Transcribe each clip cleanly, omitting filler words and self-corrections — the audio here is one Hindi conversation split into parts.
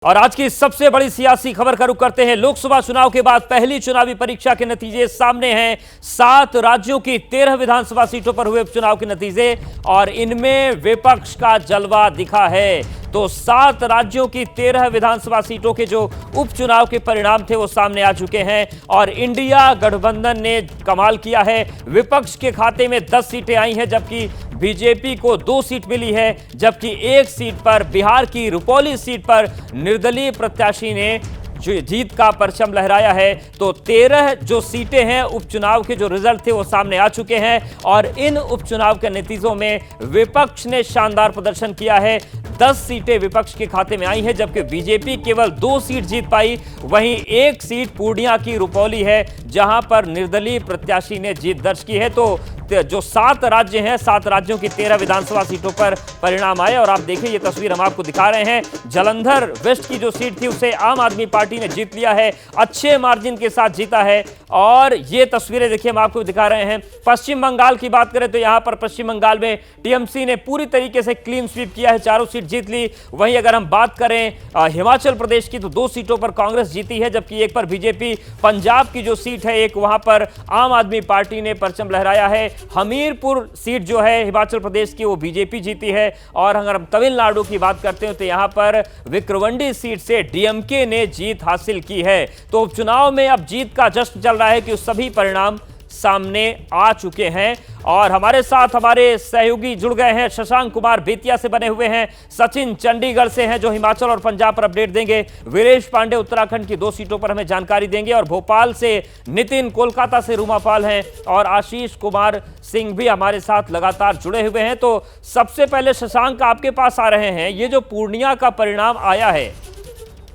और आज की सबसे बड़ी सियासी खबर का रुख करते हैं। लोकसभा चुनाव के बाद पहली चुनावी परीक्षा के नतीजे सामने हैं। 7 राज्यों की 13 विधानसभा सीटों पर हुए उपचुनाव के नतीजे और इनमें विपक्ष का जलवा दिखा है। तो 7 राज्यों की 13 विधानसभा सीटों के जो उपचुनाव के परिणाम थे वो सामने आ चुके हैं और इंडिया गठबंधन ने कमाल किया है। विपक्ष के खाते में 10 सीटें आई हैं, जबकि बीजेपी को 2 सीट मिली है, जबकि 1 सीट पर बिहार की रुपौली सीट पर निर्दलीय प्रत्याशी ने जीत का परचम लहराया है। तो 13 जो सीटें हैं उपचुनाव के जो रिजल्ट थे वो सामने आ चुके हैं और इन उपचुनाव के नतीजों में विपक्ष ने शानदार प्रदर्शन किया है। 10 सीटें विपक्ष के खाते में आई हैं, जबकि बीजेपी केवल 2 सीट जीत पाई। वहीं 1 सीट पूर्णिया की रुपौली है, जहां पर निर्दलीय प्रत्याशी ने जीत दर्ज की है। तो जो 7 राज्य हैं, 7 राज्यों की 13 विधानसभा सीटों पर परिणाम आए और आप देखिए ये तस्वीर हम आपको दिखा रहे हैं। जालंधर वेस्ट की जो सीट थी उसे आम आदमी पार्टी ने जीत लिया है, अच्छे मार्जिन के साथ जीता है। और ये तस्वीरें देखिए हम आपको दिखा रहे हैं। पश्चिम बंगाल की बात करें तो यहां पर पश्चिम बंगाल में टीएमसी ने पूरी तरीके से क्लीन स्वीप किया है, 4 सीट जीत ली। वहीं अगर हम बात करें हिमाचल प्रदेश की तो 2 सीटों पर कांग्रेस जीती है, जबकि 1 पर बीजेपी। पंजाब की जो सीट है एक, वहां पर आम आदमी पार्टी ने परचम लहराया है। हमीरपुर सीट जो है हिमाचल प्रदेश की वो बीजेपी जीती है। और अगर हम तमिलनाडु की बात करते हैं तो यहां पर विक्रवंडी सीट से डीएमके ने जीत हासिल की है। तो उपचुनाव में अब जीत का जश्न चल रहा है कि सभी परिणाम सामने आ चुके हैं। और हमारे साथ हमारे सहयोगी जुड़ गए हैं। शशांक कुमार बेतिया से बने हुए हैं, सचिन चंडीगढ़ से हैं जो हिमाचल और पंजाब पर अपडेट देंगे, वीरेश पांडे उत्तराखंड की 2 सीटों पर हमें जानकारी देंगे और भोपाल से नितिन, कोलकाता से रूमापाल हैं और आशीष कुमार सिंह भी हमारे साथ लगातार जुड़े हुए हैं। तो सबसे पहले शशांक आपके पास आ रहे हैं, ये जो पूर्णिया का परिणाम आया है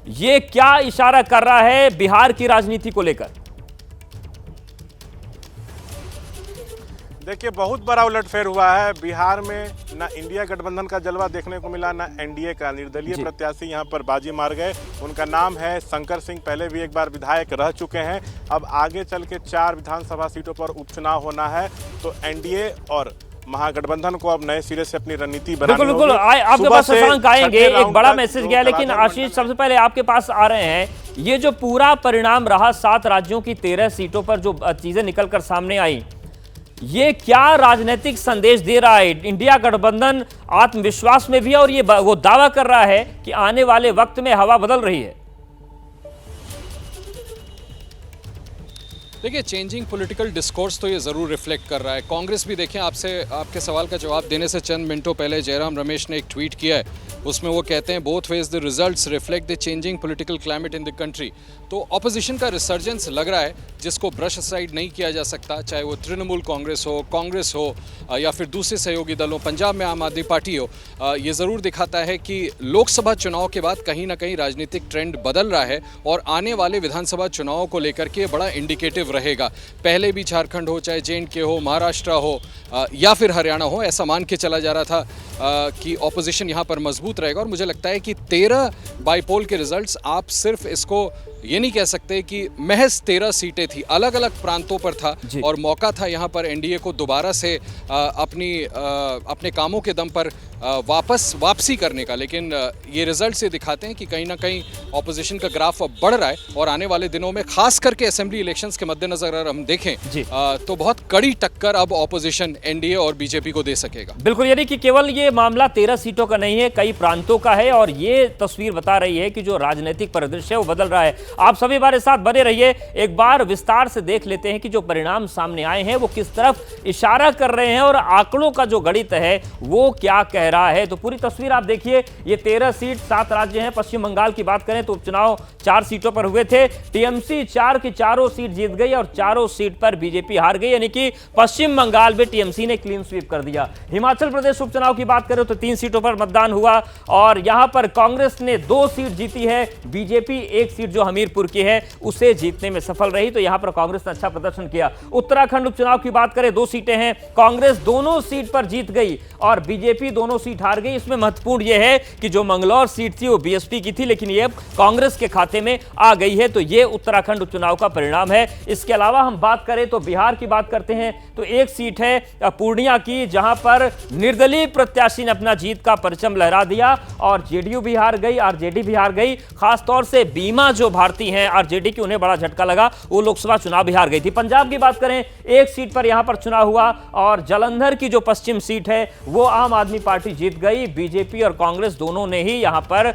ये क्या इशारा कर रहा है बिहार की राजनीति को लेकर? देखिए, बहुत बड़ा उलटफेर हुआ है बिहार में। ना इंडिया गठबंधन का जलवा देखने को मिला, ना एनडीए का। निर्दलीय प्रत्याशी यहां पर बाजी मार गए। उनका नाम है शंकर सिंह, पहले भी एक बार विधायक रह चुके हैं। अब आगे चल के 4 विधानसभा सीटों पर उपचुनाव होना है, तो एनडीए और महागठबंधन को अब नए सिरे से अपनी रणनीति बनानी होगी। बिल्कुल आपके पास शशांक आएंगे, एक बड़ा मैसेज गया, लेकिन आशीष सबसे पहले आपके पास आ रहे हैं। ये जो पूरा परिणाम रहा 7 राज्यों की 13 सीटों पर जो चीजें निकलकर सामने आई, ये क्या राजनीतिक संदेश दे रहा है? इंडिया गठबंधन आत्मविश्वास में भी है और ये वो दावा कर रहा है कि आने वाले वक्त में हवा बदल रही है। देखिए, चेंजिंग पॉलिटिकल डिस्कोर्स तो ये ज़रूर रिफ्लेक्ट कर रहा है। कांग्रेस भी देखें, आपके सवाल का जवाब देने से चंद मिनटों पहले जयराम रमेश ने एक ट्वीट किया है, उसमें वो कहते हैं both ways the results reflect the changing political climate in the country. तो ऑपोजिशन का रिसर्जेंस लग रहा है, जिसको ब्रश असाइड नहीं किया जा सकता, चाहे वो तृणमूल कांग्रेस हो या फिर दूसरे सहयोगी दलों, पंजाब में आम आदमी पार्टी हो। ये ज़रूर दिखाता है कि लोकसभा चुनाव के बाद कहीं ना कहीं राजनीतिक ट्रेंड बदल रहा है और आने वाले विधानसभा चुनावों को लेकर के बड़ा इंडिकेटिव रहेगा। पहले भी झारखंड हो, चाहे जे&के हो, महाराष्ट्र हो या फिर हरियाणा हो, ऐसा मान के चला जा रहा था कि ऑपोजिशन यहाँ पर मजबूत रहेगा। और मुझे लगता है कि 13 बाईपोल के रिजल्ट्स, आप सिर्फ इसको ये नहीं कह सकते कि महज 13 सीटें थी, अलग अलग प्रांतों पर था और मौका था यहाँ पर एनडीए को दोबारा से अपने कामों के दम पर वापसी करने का। लेकिन ये रिजल्ट से दिखाते हैं कि कहीं ना कहीं ऑपोजिशन का ग्राफ अब बढ़ रहा है और आने वाले दिनों में खास करके असेंबली इलेक्शंस के मद्देनजर अगर हम देखें तो बहुत कड़ी टक्कर अब ऑपोजिशन एनडीए और बीजेपी को दे सकेगा। बिल्कुल, यानी कि केवल ये मामला 13 सीटों का नहीं है, कई प्रांतों का है और ये तस्वीर बता रही है कि जो राजनीतिक परिदृश्य है वो बदल रहा है। आप सभी हमारे साथ बने रहिए, एक बार विस्तार से देख लेते हैं कि जो परिणाम सामने आए हैं वो किस तरफ इशारा कर रहे हैं और आंकड़ों का जो गणित है वो क्या कह रहा है। तो पूरी तस्वीर आप देखिए, ये 13 सीट 7 राज्य हैं। पश्चिम बंगाल की बात करें तो उपचुनाव 4 सीटों पर हुए थे, टीएमसी 4 की 4 सीट जीत गई और 4 सीट पर बीजेपी हार गई, यानी कि पश्चिम बंगाल में टीएमसी ने क्लीन स्वीप कर दिया। हिमाचल प्रदेश उपचुनाव की बात करें तो 3 सीटों पर मतदान हुआ और यहां पर कांग्रेस ने 2 सीट जीती है, बीजेपी 1 सीट जो हमीरपुर हमीरपुर की है उसे जीतने में सफल रही, तो यहां पर कांग्रेस ने अच्छा प्रदर्शन किया। उत्तराखंड उपचुनाव की बात करें, 2 सीटें हैं, कांग्रेस दोनों सीट पर जीत गई और बीजेपी दोनों सीट हार गई। इसमें महत्वपूर्ण यह है कि जो मंगलौर सीट थी वो बीएसपी की थी, लेकिन ये कांग्रेस के खाते में आ गई है, तो ये उत्तराखंड उपचुनाव का परिणाम है। इसके अलावा हम बात करें तो बिहार की बात करते हैं, तो एक सीट है पूर्णिया की, जहां पर निर्दलीय प्रत्याशी ने अपना जीत का परचम लहरा दिया और जेडीयू भी हार गई, आरजेडी भी हार गई। खासतौर से बीमा जो भारती हैं आरजेडी की, उन्हें बड़ा झटका लगा, वो लोकसभा चुनाव भी हार गई थी। पंजाब की बात करें, एक सीट पर यहां पर चुनाव हुआ और जालंधर की जो पश्चिम सीट है वो आम आदमी पार्टी जीत गई। बीजेपी और कांग्रेस दोनों ने ही यहां पर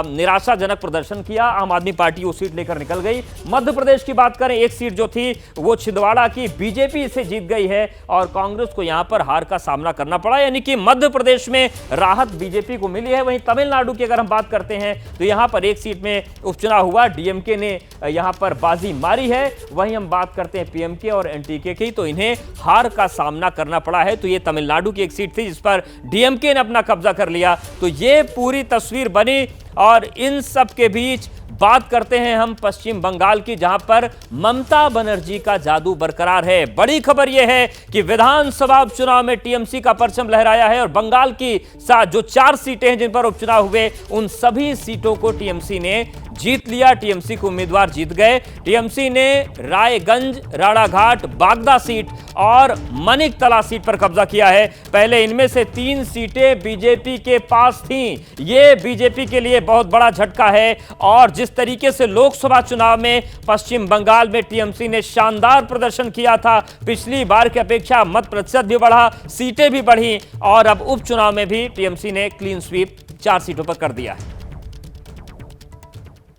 निराशाजनक प्रदर्शन किया, आम आदमी पार्टी वो सीट लेकर निकल गई। मध्य प्रदेश की बात करें, एक सीट जो थी वो छिंदवाड़ा की, बीजेपी इसे जीत गई है और कांग्रेस को यहां पर हार का सामना करना पड़ा, यानी कि मध्य प्रदेश में राहत बीजेपी को मिली है। वहीं तमिलनाडु की अगर हम बात करते हैं तो यहां पर एक सीट में उपचुनाव हुआ, डीएमके ने यहां पर बाजी मारी है। वहीं हम बात करते हैं पीएमके और एनटीके की, तो इन्हें हार का सामना करना पड़ा है। तो ये तमिलनाडु की एक सीट थी जिस पर डीएमके ने अपना कब्जा कर लिया। तो ये पूरी तस्वीर बनी और इन सब के बीच बात करते हैं हम पश्चिम बंगाल की, जहां पर ममता बनर्जी का जादू बरकरार है। बड़ी खबर यह है कि विधानसभा उपचुनाव में टीएमसी का परचम लहराया है और बंगाल की जो 4 सीटें हैं जिन पर उपचुनाव हुए, उन सभी सीटों को टीएमसी ने जीत लिया। टीएमसी को उम्मीदवार जीत गए। टीएमसी ने रायगंज, राणाघाट, बागदा सीट और मनिकतला सीट पर कब्जा किया है। पहले इनमें से 3 सीटें बीजेपी के पास थीं। ये बीजेपी के लिए बहुत बड़ा झटका है और जिस तरीके से लोकसभा चुनाव में पश्चिम बंगाल में टीएमसी ने शानदार प्रदर्शन किया था, पिछली बार की अपेक्षा मत प्रतिशत भी बढ़ा, सीटें भी बढ़ी और अब उपचुनाव में भी टीएमसी ने क्लीन स्वीप 4 सीटों पर कर दिया है।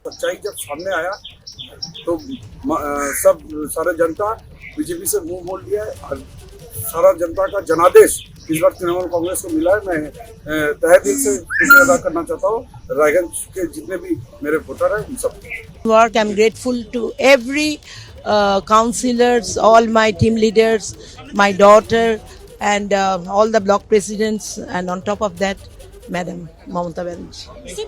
सच्चाई जब सामने आया तो सारा जनता बीजेपी से मुंह मोड़ लिया है और सारा जनता का जनादेश इस बार तृणमूल कांग्रेस को मिला है। मैं तहे दिल से शुक्रिया अदा करना चाहता हूँ रायगंज के जितने भी मेरे वोटर हैं उन सब। Work. I'm grateful to every councillors, all my team leaders, my daughter, and all the block presidents, and on top of that, Madam Mamata Banerjee.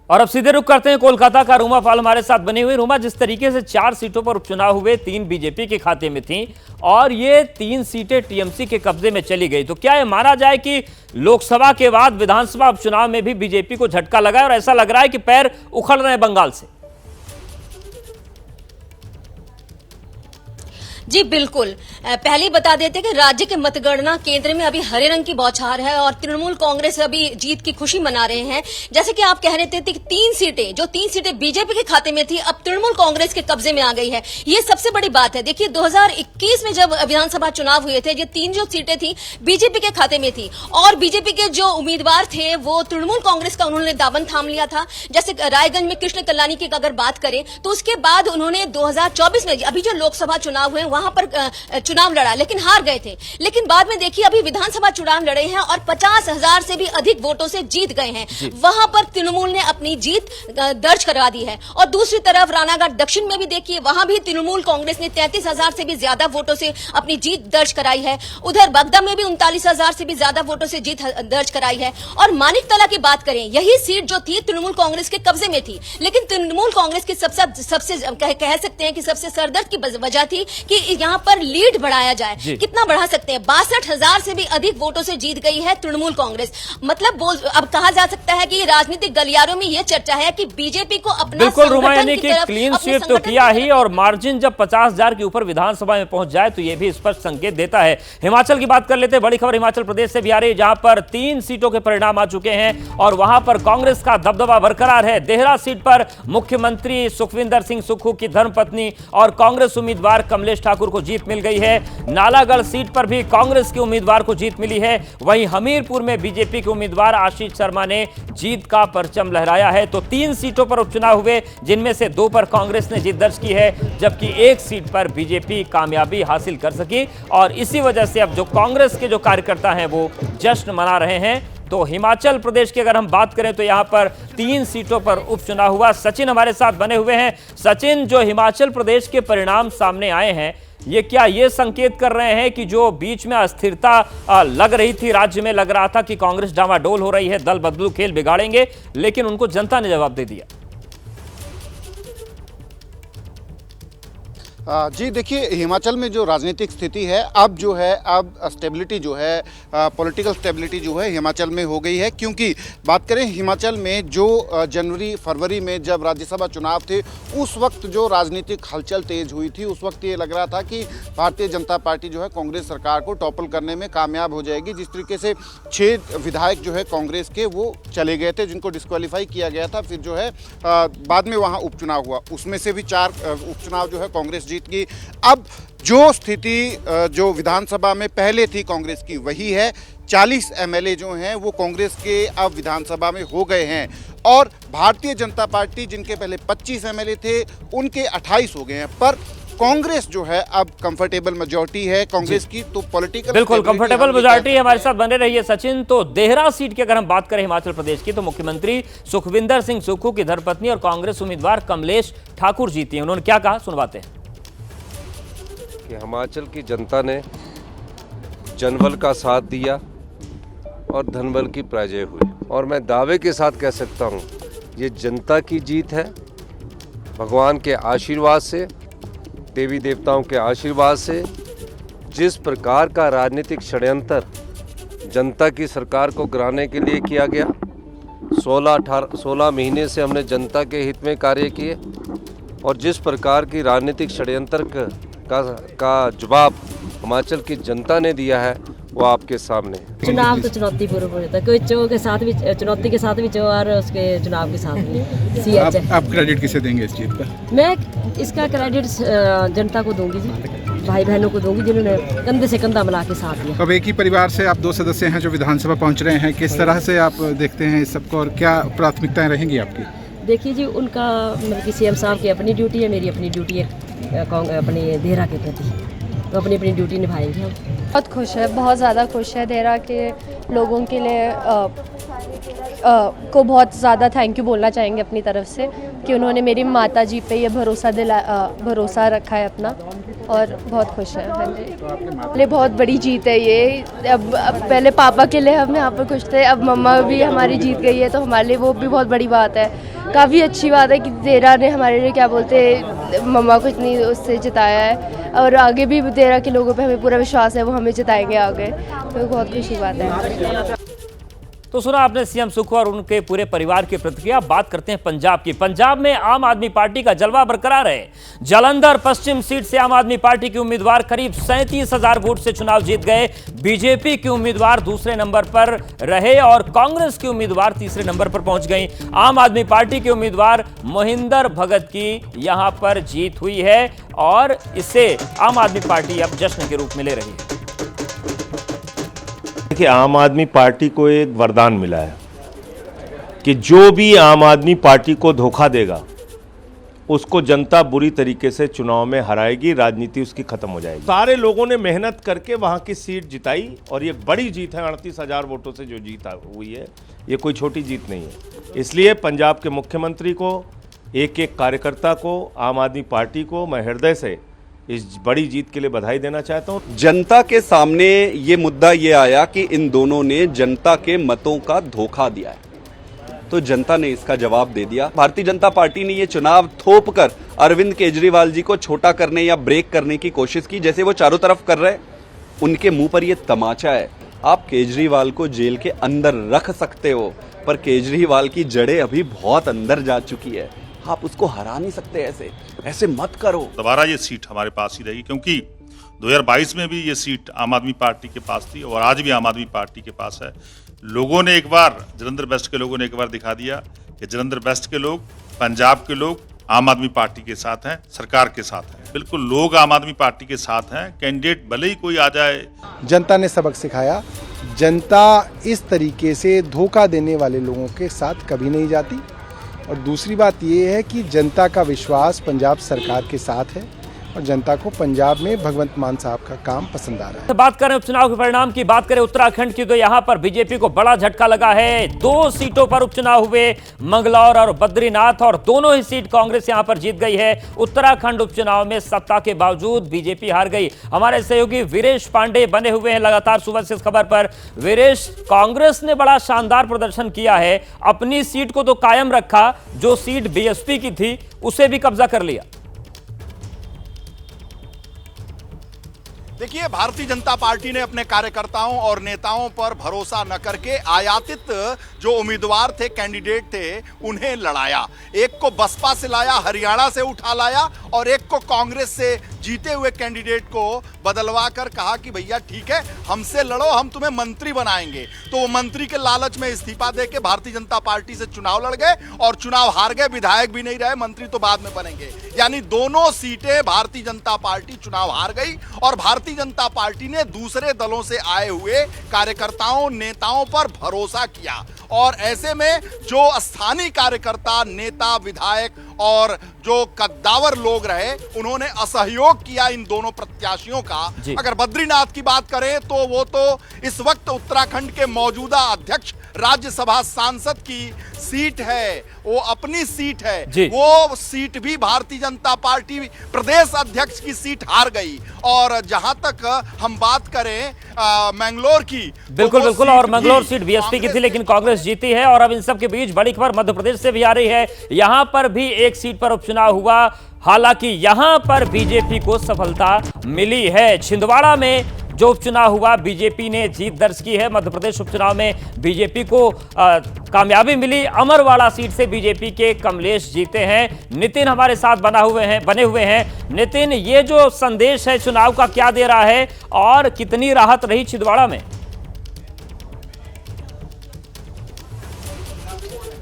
और अब सीधे रुख करते हैं कोलकाता का। रूमा पाल हमारे साथ बनी हुई। रूमा, जिस तरीके से 4 सीटों पर उपचुनाव हुए, 3 बीजेपी के खाते में थीं और ये 3 सीटें टीएमसी के कब्जे में चली गई, तो क्या ये माना जाए कि लोकसभा के बाद विधानसभा उपचुनाव में भी बीजेपी को झटका लगा है और ऐसा लग रहा है कि पैर उखड़ रहे हैं बंगाल से? जी बिल्कुल। पहले बता देते कि राज्य के मतगणना केंद्र में अभी हरे रंग की बौछार है और तृणमूल कांग्रेस अभी जीत की खुशी मना रहे हैं। जैसे कि आप कह रहे थे कि 3 सीटें बीजेपी के खाते में थी, अब तृणमूल कांग्रेस के कब्जे में आ गई है। ये सबसे बड़ी बात है। देखिए 2021 में जब विधानसभा चुनाव हुए थे, ये 3 जो सीटें थी बीजेपी के खाते में थी और बीजेपी के जो उम्मीदवार थे वो तृणमूल कांग्रेस का उन्होंने दामन थाम लिया था। जैसे रायगंज में कृष्ण कल्याणी की अगर बात करें तो उसके बाद उन्होंने 2024 में अभी जो लोकसभा चुनाव हुए वहां पर चुनाव लड़ा, लेकिन हार गए थे। लेकिन बाद में देखिए अभी विधानसभा चुनाव लड़े हैं और 50,000 से भी अधिक वोटों से जीत गए हैं। वहां पर तृणमूल ने अपनी जीत दर्ज करवा दी है। और दूसरी तरफ राणाघाट दक्षिण में भी देखिए, वहां भी तृणमूल कांग्रेस ने 33,000 से भी ज्यादा वोटों से अपनी जीत दर्ज कराई है। उधर बगदा में भी 39,000 से भी ज्यादा वोटों से जीत दर्ज कराई है। और मानिकतला की बात करें, यही सीट जो थी तृणमूल कांग्रेस के कब्जे में थी, लेकिन तृणमूल कांग्रेस की सबसे कह सकते हैं कि सबसे सरदर्द की वजह थी कि यहाँ पर लीड बढ़ाया जाए। कितना बढ़ा सकते हैं? 62,000 से भी अधिक वोटों से जीत गई है तृणमूल कांग्रेस। मतलब अब कहा जा सकता है कि राजनीतिक गलियारों में यह चर्चा है कि बीजेपी को अपना बिल्कुल रूमा, यानी कि क्लीन स्वीप तो किया ही और मार्जिन जब 50,000 के ऊपर विधानसभा में पहुंच जाए तो यह भी स्पष्ट संकेत देता है। हिमाचल की बात कर लेते हैं। बड़ी खबर हिमाचल प्रदेश से भी आ रही है, जहां पर 3 सीटों के परिणाम आ चुके हैं और वहां पर कांग्रेस का दबदबा बरकरार है। देहरा सीट पर मुख्यमंत्री सुखविंदर सिंह सुक्खू की धर्मपत्नी और कांग्रेस उम्मीदवार कमलेश ठाकुर को जीत मिल गई है। नालागढ़ सीट पर भी कांग्रेस के उम्मीदवार को जीत मिली है। वहीं हमीरपुर में बीजेपी के उम्मीदवार आशीष शर्मा ने जीत का परचम लहराया है। तो 3 सीटों पर उपचुनाव हुए, जिनमें से 2 पर कांग्रेस ने जीत दर्ज की है, जबकि 1 सीट पर बीजेपी कामयाबी हासिल कर सकी और इसी वजह से अब जो कांग्रेस के जो कार्यकर्ता हैं वो जश्न मना रहे हैं। तो हिमाचल प्रदेश की अगर हम बात करें तो यहां पर 3 सीटों पर उपचुनाव हुआ। सचिन हमारे साथ बने हुए हैं। सचिन, जो हिमाचल प्रदेश के परिणाम सामने आए हैं, ये क्या ये संकेत कर रहे हैं कि जो बीच में अस्थिरता लग रही थी, राज्य में लग रहा था कि कांग्रेस डामाडोल हो रही है, दल बदलू खेल बिगाड़ेंगे, लेकिन उनको जनता ने जवाब दे दिया? जी देखिए, हिमाचल में जो राजनीतिक स्थिति है अब जो है, अब स्टेबिलिटी जो है, पॉलिटिकल स्टेबिलिटी जो है हिमाचल में हो गई है। क्योंकि बात करें हिमाचल में जो जनवरी फरवरी में जब राज्यसभा चुनाव थे उस वक्त जो राजनीतिक हलचल तेज हुई थी, उस वक्त ये लग रहा था कि भारतीय जनता पार्टी जो है कांग्रेस सरकार को टॉपल करने में कामयाब हो जाएगी। जिस तरीके से 6 विधायक जो है कांग्रेस के वो चले गए थे, जिनको डिस्क्वालीफाई किया गया था। फिर जो है बाद में वहाँ उपचुनाव हुआ, उसमें से भी 4 उपचुनाव जो है कांग्रेस जीत गई। अब जो स्थिति जो विधानसभा में पहले थी कांग्रेस की वही है। 40 एमएलए जो हैं वो कांग्रेस के अब विधानसभा में हो गए हैं और भारतीय जनता पार्टी जिनके पहले 25 एमएलए थे उनके 28 हो गए हैं। पर कांग्रेस जो है अब कंफर्टेबल मेजॉरिटी है कांग्रेस की, तो पॉलिटिकल बिल्कुल कंफर्टेबल मेजॉरिटी हमारे साथ बने रहिए सचिन। तो देहरा सीट की अगर हम बात करें हिमाचल प्रदेश की, तो मुख्यमंत्री सुखविंदर सिंह सुक्खू की धर्मपत्नी और कांग्रेस उम्मीदवार कमलेश ठाकुर जीती हैं। उन्होंने क्या कहा, सुनवाते हैं। कि हिमाचल की जनता ने जनबल का साथ दिया और धनबल की पराजय हुई, और मैं दावे के साथ कह सकता हूँ ये जनता की जीत है। भगवान के आशीर्वाद से, देवी देवताओं के आशीर्वाद से, जिस प्रकार का राजनीतिक षड्यंत्र जनता की सरकार को गिराने के लिए किया गया, 16 महीने से हमने जनता के हित में कार्य किए और जिस प्रकार की राजनीतिक षड्यंत्र का जवाब हिमाचल की जनता ने दिया है वो आपके सामने है। चुनाव तो चुनौतीपूर्ण हो जाता है, कोई के साथ भी, चुनौती के साथ भी और उसके चुनाव के साथ भी। आप क्रेडिट किसे देंगे इस चीज़ का? मैं इसका क्रेडिट जनता को दूंगी जी, भाई बहनों को दूंगी जिन्होंने कंधे से कंधा मिला के साथ दिया। अब एक ही परिवार से आप 2 सदस्य हैं जो विधानसभा पहुंच रहे हैं, किस तरह से आप देखते हैं इस सबको और क्या प्राथमिकताएं रहेंगी आपकी? देखिए जी, उनका मतलब कि सीएम साहब की अपनी ड्यूटी है, मेरी अपनी ड्यूटी है अपने देहरा के प्रति, तो अपनी अपनी ड्यूटी निभाएंगे हम। बहुत खुश है, बहुत ज़्यादा खुश है। देहरा के लोगों के लिए को बहुत ज़्यादा थैंक यू बोलना चाहेंगे अपनी तरफ से कि उन्होंने मेरी माता जी पे ये भरोसा रखा है अपना, और बहुत खुश है। हाँ जी, बहुत बड़ी जीत है ये। अब पहले पापा के लिए हम यहाँ पर खुश थे, अब मम्मा भी हमारी जीत गई है, तो हमारे लिए वो भी बहुत बड़ी बात है। काफ़ी अच्छी बात है कि देहरा ने हमारे लिए क्या बोलते मम्मा को इतनी उससे जिताया है, और आगे भी देहरा के लोगों पे हमें पूरा विश्वास है वो हमें जिताएंगे आगे, तो बहुत खुशी बात है। तो सुना आपने सीएम सुक्खू और उनके पूरे परिवार की प्रतिक्रिया। बात करते हैं पंजाब की। पंजाब में आम आदमी पार्टी का जलवा बरकरार है। जालंधर पश्चिम सीट से आम आदमी पार्टी के उम्मीदवार करीब 37,000 वोट से चुनाव जीत गए। बीजेपी के उम्मीदवार दूसरे नंबर पर रहे और कांग्रेस के उम्मीदवार तीसरे नंबर पर पहुंच गई। आम आदमी पार्टी के उम्मीदवार मोहिंदर भगत की यहां पर जीत हुई है और इससे आम आदमी पार्टी अब जश्न के रूप में ले रही है। देखिए, आम आदमी पार्टी को एक वरदान मिला है कि जो भी आम आदमी पार्टी को धोखा देगा उसको जनता बुरी तरीके से चुनाव में हराएगी, राजनीति उसकी खत्म हो जाएगी। सारे लोगों ने मेहनत करके वहां की सीट जिताई और ये बड़ी जीत है। 38,000 वोटों से जो जीत हुई है ये कोई छोटी जीत नहीं है। इसलिए पंजाब के मुख्यमंत्री को, एक एक कार्यकर्ता को, आम आदमी पार्टी को मैं हृदय से इस बड़ी जीत के लिए बधाई देना चाहता हूं। जनता के सामने ये मुद्दा ये आया कि इन दोनों ने जनता के मतों का धोखा दिया है, तो जनता ने इसका जवाब दे दिया। भारतीय जनता पार्टी ने ये चुनाव थोपकर अरविंद केजरीवाल जी को छोटा करने या ब्रेक करने की कोशिश की, जैसे वो चारों तरफ कर रहे। उनके मुंह पर ये तमाचा है। आप केजरीवाल को जेल के अंदर रख सकते हो, पर केजरीवाल की जड़ें अभी बहुत अंदर जा चुकी है। आप उसको हरा नहीं सकते, ऐसे मत करो। दोबारा ये सीट हमारे पास ही रही, क्योंकि 2022 में भी ये सीट आम आदमी पार्टी के पास थी और आज भी आम आदमी पार्टी के पास है। लोगों ने एक बार, जलंधर वेस्ट के लोगों ने एक बार दिखा दिया कि जलंधर वेस्ट के लोग, पंजाब के लोग आम आदमी पार्टी के साथ हैं, सरकार के साथ हैं। बिल्कुल लोग आम आदमी पार्टी के साथ हैं। कैंडिडेट भले ही कोई आ जाए। जनता ने सबक सिखाया। जनता इस तरीके से धोखा देने वाले लोगों के साथ कभी नहीं जाती। और दूसरी बात ये है कि जनता का विश्वास पंजाब सरकार के साथ है और जनता को पंजाब में भगवंत मान साहब का काम पसंद आ रहा है। तो बात करें उपचुनाव के परिणाम की, बात करें उत्तराखंड की, तो यहां पर बीजेपी को बड़ा झटका लगा है। 2 सीटों पर उपचुनाव हुए, मंगलौर और बद्रीनाथ, और दोनों ही सीट कांग्रेस यहां पर जीत गई है। उत्तराखंड उपचुनाव में सत्ता के बावजूद बीजेपी हार गई। हमारे सहयोगी वीरेश पांडे बने हुए हैं लगातार सुबह से इस खबर पर। वीरेश, कांग्रेस ने बड़ा शानदार प्रदर्शन किया है, अपनी सीट को तो कायम रखा, जो सीट बीएसपी की थी उसे भी कब्जा कर लिया। देखिए, भारतीय जनता पार्टी ने अपने कार्यकर्ताओं और नेताओं पर भरोसा न करके आयातित जो उम्मीदवार थे, कैंडिडेट थे, उन्हें लड़ाया। एक को बसपा से लाया, हरियाणा से उठा लाया, और एक को कांग्रेस से जीते हुए कैंडिडेट को बदलवा कर कहा कि भैया ठीक है, हमसे लड़ो, हम तुम्हें मंत्री बनाएंगे। तो वो मंत्री के लालच में इस्तीफा देके भारतीय जनता पार्टी से चुनाव लड़ गए और चुनाव हार गए। विधायक भी नहीं रहे, मंत्री तो बाद में बनेंगे। यानी दोनों सीटें भारतीय जनता पार्टी चुनाव हार गई और भारतीय जनता पार्टी ने दूसरे दलों से आए हुए कार्यकर्ताओं, नेताओं पर भरोसा किया। और ऐसे में जो स्थानीय कार्यकर्ता, नेता, विधायक और जो कद्दावर लोग रहे, उन्होंने असहयोग किया इन दोनों प्रत्याशियों का। अगर बद्रीनाथ की बात करें तो वो तो इस वक्त उत्तराखंड के मौजूदा अध्यक्ष, राज्यसभा सांसद की सीट है, वो अपनी सीट है। वो सीट भी भारतीय जनता पार्टी प्रदेश अध्यक्ष की सीट हार गई। और जहां तक हम बात करें मैंगलोर की, बिल्कुल बिल्कुल, और मैंगलोर सीट बीएसपी की थी लेकिन कांग्रेस जीती है। और अब इन सब के बीच बड़ी खबर मध्य प्रदेश से भी आ रही है। यहां पर भी एक सीट पर उपचुनाव हुआ, हालांकि यहां पर बीजेपी को सफलता मिली है। छिंदवाड़ा में जो उपचुनाव हुआ, बीजेपी ने जीत दर्ज की है। मध्य प्रदेश उपचुनाव में बीजेपी को कामयाबी मिली। अमरवाड़ा सीट से बीजेपी के कमलेश जीते हैं। नितिन हमारे साथ बने हुए हैं। नितिन, ये जो संदेश है चुनाव का, क्या दे रहा है और कितनी राहत रही छिंदवाड़ा में?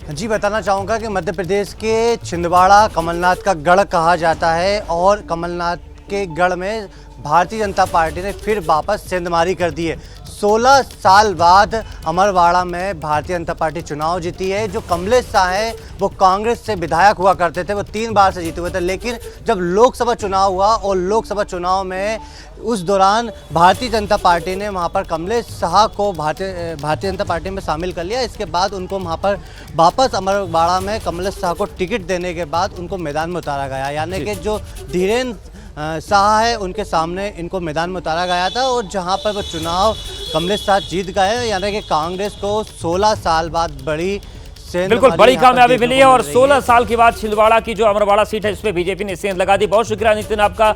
जी, बताना चाहूँगा कि मध्य प्रदेश के छिंदवाड़ा कमलनाथ का गढ़ कहा जाता है और कमलनाथ के गढ़ में भारतीय जनता पार्टी ने फिर वापस सेंधमारी कर दी है। 16 साल बाद अमरवाड़ा में भारतीय जनता पार्टी चुनाव जीती है। जो कमलेश शाह है वो कांग्रेस से विधायक हुआ करते थे, वो 3 बार से जीते हुए थे। लेकिन जब लोकसभा चुनाव हुआ और लोकसभा चुनाव में उस दौरान भारतीय जनता पार्टी ने वहाँ पर कमलेश शाह को भारतीय जनता पार्टी में शामिल कर लिया। इसके बाद उनको वहाँ पर वापस अमरवाड़ा में कमलेश शाह को टिकट देने के बाद उनको मैदान में उतारा गया। यानी कि जो धीरेन्द्र शाह है उनके सामने इनको मैदान में उतारा गया था और जहां पर वो चुनाव कमलेश शाह जीत गए। यानी कि कांग्रेस को 16 साल बाद बिल्कुल बड़ी कामयाबी मिली है। और 16 साल के बाद छिंदवाड़ा की जो अमरवाड़ा सीट है, इस पे बीजेपी ने सेंध लगा दी। बहुत शुक्रिया नितिन आपका।